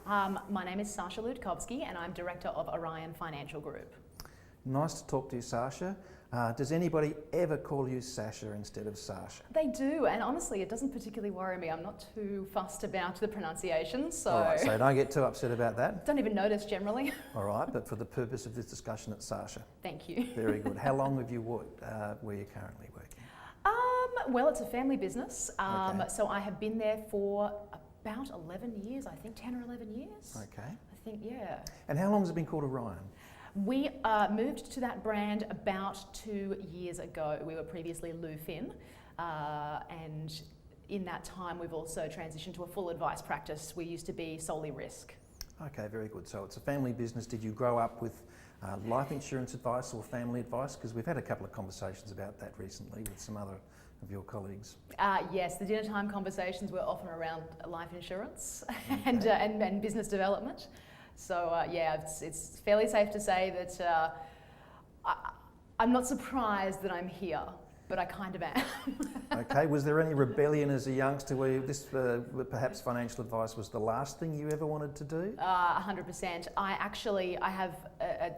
My name is Sacha Loutkovsky and I'm Director of Orion Financial Group. Nice to talk to you, Sacha. Does anybody ever call you Sacha instead of Sacha? They do, and honestly, it doesn't particularly worry me. I'm not too fussed about the pronunciation, so... All right, so don't get too upset about that. Don't even notice generally. All right, but for the purpose of this discussion, it's Sacha. Thank you. Very good. How long have you worked where you're currently working? Well, it's a family business, Okay. so I have been there for about 11 years, I think 10 or 11 years. Okay. I think, yeah. And how long has it been called Orion? We moved to that brand about 2 years ago. We were previously Lufin, and in that time we've also transitioned to a full advice practice. We used to be solely risk. Okay, very good. So it's a family business. Did you grow up with life insurance advice or family advice? Because we've had a couple of conversations about that recently with some other of your colleagues. Yes, the dinner time conversations were often around life insurance Okay. and business development. So yeah, it's fairly safe to say that I'm not surprised that I'm here, but I kind of am. Okay, was there any rebellion as a youngster where this perhaps financial advice was the last thing you ever wanted to do? 100%. I have a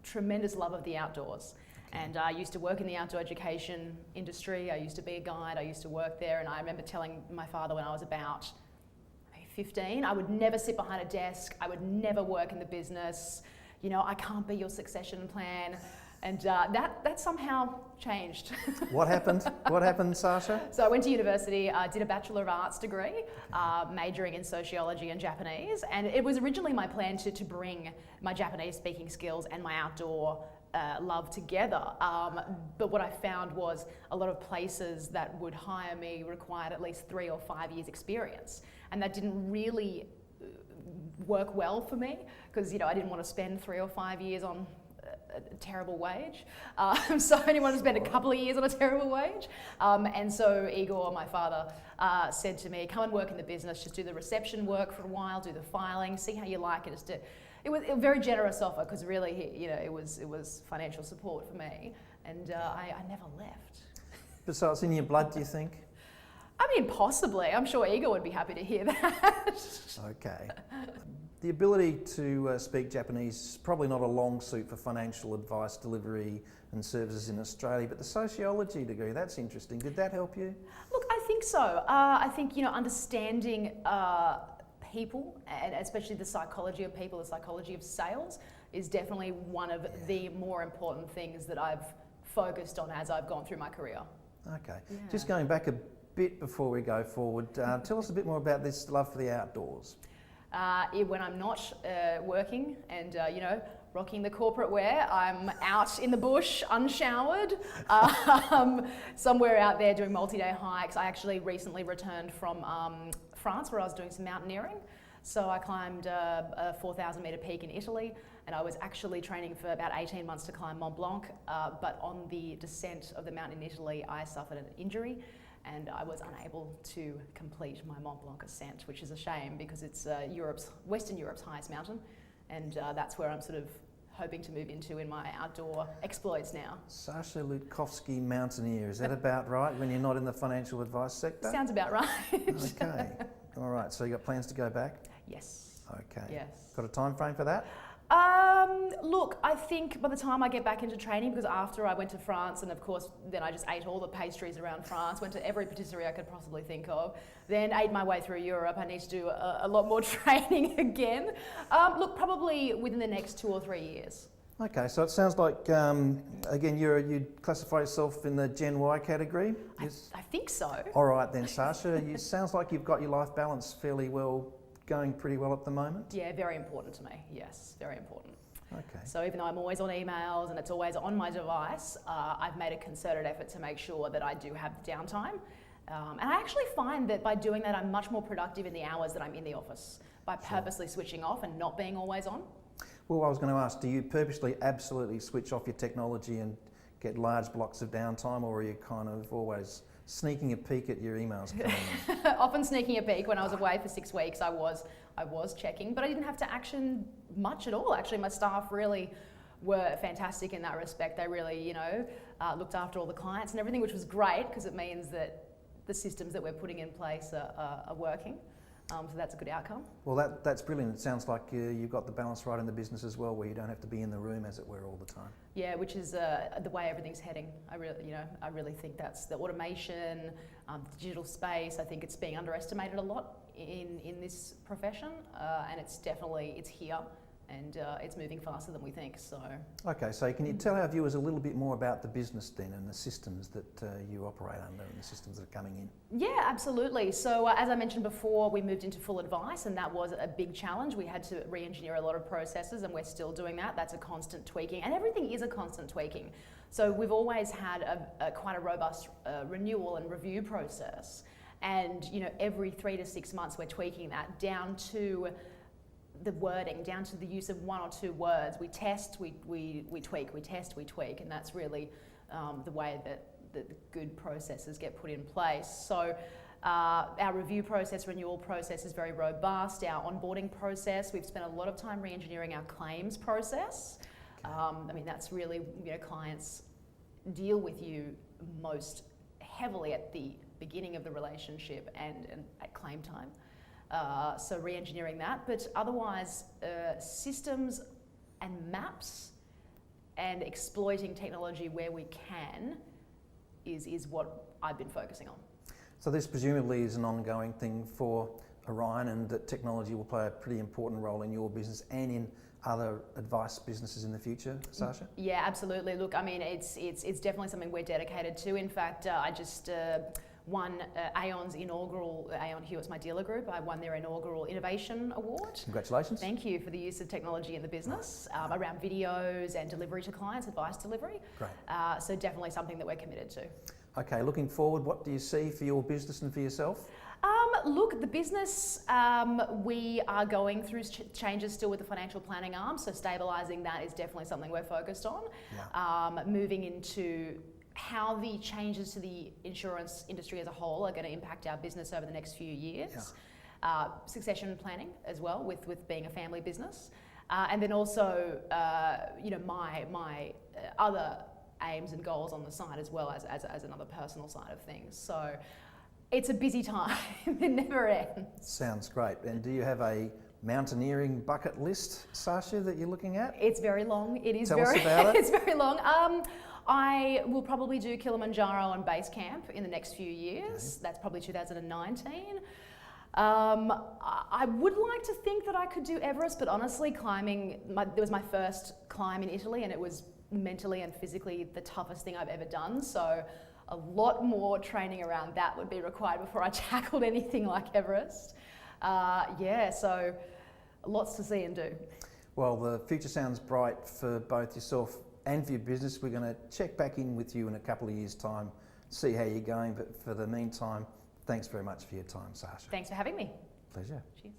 tremendous love of the outdoors. And I used to work in the outdoor education industry. I used to be a guide. I used to work there. And I remember telling my father when I was about 15, I would never sit behind a desk. I would never work in the business. You know, I can't be your succession plan. And that somehow changed. What happened? What happened, Sacha? So I went to university, did a Bachelor of Arts degree, majoring in sociology and Japanese. And it was originally my plan to bring my Japanese speaking skills and my outdoor love together. But what I found was a lot of places that would hire me required at least 3 or 5 years experience. And that didn't really work well for me because, you know, I didn't want to spend 3 or 5 years on a terrible wage. So I only wanted to spend a couple of years on a terrible wage. And so Igor, my father, said to me, come and work in the business, just do the reception work for a while, do the filing, see how you like it. It was a very generous offer because really, you know, it was financial support for me, and I never left. But so it's in your blood, do you think? I mean, possibly. I'm sure Igor would be happy to hear that. Okay. The ability to speak Japanese is probably not a long suit for financial advice delivery and services in Australia, but the sociology degree, that's interesting. Did that help you? Look, I think so. I think, you know, understanding people, and especially the psychology of people, the psychology of sales, is definitely one of the more important things that I've focused on as I've gone through my career. Okay. Yeah. Just going back a bit before we go forward, tell us a bit more about this love for the outdoors. When I'm not working and, you know, rocking the corporate wear, I'm out in the bush, unshowered, somewhere out there doing multi-day hikes. I actually recently returned from France where I was doing some mountaineering. So I climbed a 4,000 metre peak in Italy, and I was actually training for about 18 months to climb Mont Blanc, but on the descent of the mountain in Italy, I suffered an injury and I was unable to complete my Mont Blanc ascent, which is a shame because it's Western Europe's highest mountain, and that's where I'm sort of hoping to move into in my outdoor exploits now. Sacha Loutkovsky, mountaineer, is that about right when you're not in the financial advice sector? Sounds about right. Okay, all right, so you got plans to go back? Yes. Okay. Yes. Got a time frame for that? Look, I think by the time I get back into training, because after I went to France, and of course then I just ate all the pastries around France, went to every patisserie I could possibly think of, then ate my way through Europe. I need to do a lot more training again. Look, probably within the next 2 or 3 years. Okay, so it sounds like, again, you'd classify yourself in the Gen Y category? Yes? I think so. All right then, Sacha, it sounds like you've got your life balance fairly well, going pretty well at the moment? Yeah, very important to me. Yes, very important. Okay. So even though I'm always on emails and it's always on my device, I've made a concerted effort to make sure that I do have the downtime. And I actually find that by doing that, I'm much more productive in the hours that I'm in the office, by purposely switching off and not being always on. Well, I was going to ask, do you purposely absolutely switch off your technology and get large blocks of downtime, or are you kind of always sneaking a peek at your emails coming in? Often sneaking a peek. When I was away for 6 weeks, I was checking, but I didn't have to action much at all. Actually, my staff really were fantastic in that respect. They really, you know, looked after all the clients and everything, which was great because it means that the systems that we're putting in place are working. So that's a good outcome. Well, that's brilliant. It sounds like you've got the balance right in the business as well, where you don't have to be in the room, as it were, all the time. Yeah, which is the way everything's heading. I really think that's the automation, the digital space. I think it's being underestimated a lot in this profession, and it's here, and it's moving faster than we think. So. Okay, so can you tell our viewers a little bit more about the business then, and the systems that you operate under, and the systems that are coming in? Yeah, absolutely. So as I mentioned before, we moved into full advice, and that was a big challenge. We had to re-engineer a lot of processes, and we're still doing that. That's a constant tweaking, and everything is a constant tweaking. So we've always had quite a robust renewal and review process, and every 3 to 6 months we're tweaking that down to the wording, down to the use of 1 or 2 words. We test, we tweak, we test, we tweak, and that's really the way that the good processes get put in place. So our review process, renewal process is very robust. Our onboarding process, we've spent a lot of time re-engineering our claims process. That's really, clients deal with you most heavily at the beginning of the relationship and at claim time. So re-engineering that, but otherwise systems and maps and exploiting technology where we can is what I've been focusing on. So this presumably is an ongoing thing for Orion, and that technology will play a pretty important role in your business and in other advice businesses in the future, Sacha? Yeah, absolutely. Look, it's definitely something we're dedicated to. In fact, I just won Aon's inaugural, Aon Hewitt's my dealer group, I won their inaugural Innovation Award. Congratulations. Thank you for the use of technology in the business, around videos and delivery to clients, advice delivery. Great. So definitely something that we're committed to. Okay, looking forward, what do you see for your business and for yourself? Look, the business, we are going through changes still with the financial planning arm, so stabilising that is definitely something we're focused on. Yeah. Moving into how the changes to the insurance industry as a whole are going to impact our business over the next few years. Yeah. Succession planning as well, with being a family business. And then also, my other aims and goals on the side as well as another personal side of things. So it's a busy time. It never ends. Sounds great. And do you have a mountaineering bucket list, Sacha, that you're looking at? It's very long. It is Tell us about it. It's very long. I will probably do Kilimanjaro and base camp in the next few years. Okay. That's probably 2019. I would like to think that I could do Everest, but honestly, climbing, there was my first climb in Italy, and it was mentally and physically the toughest thing I've ever done. So a lot more training around that would be required before I tackled anything like Everest. So lots to see and do. Well, the future sounds bright for both yourself and for your business. We're going to check back in with you in a couple of years' time, see how you're going. But for the meantime, thanks very much for your time, Sacha. Thanks for having me. Pleasure. Cheers.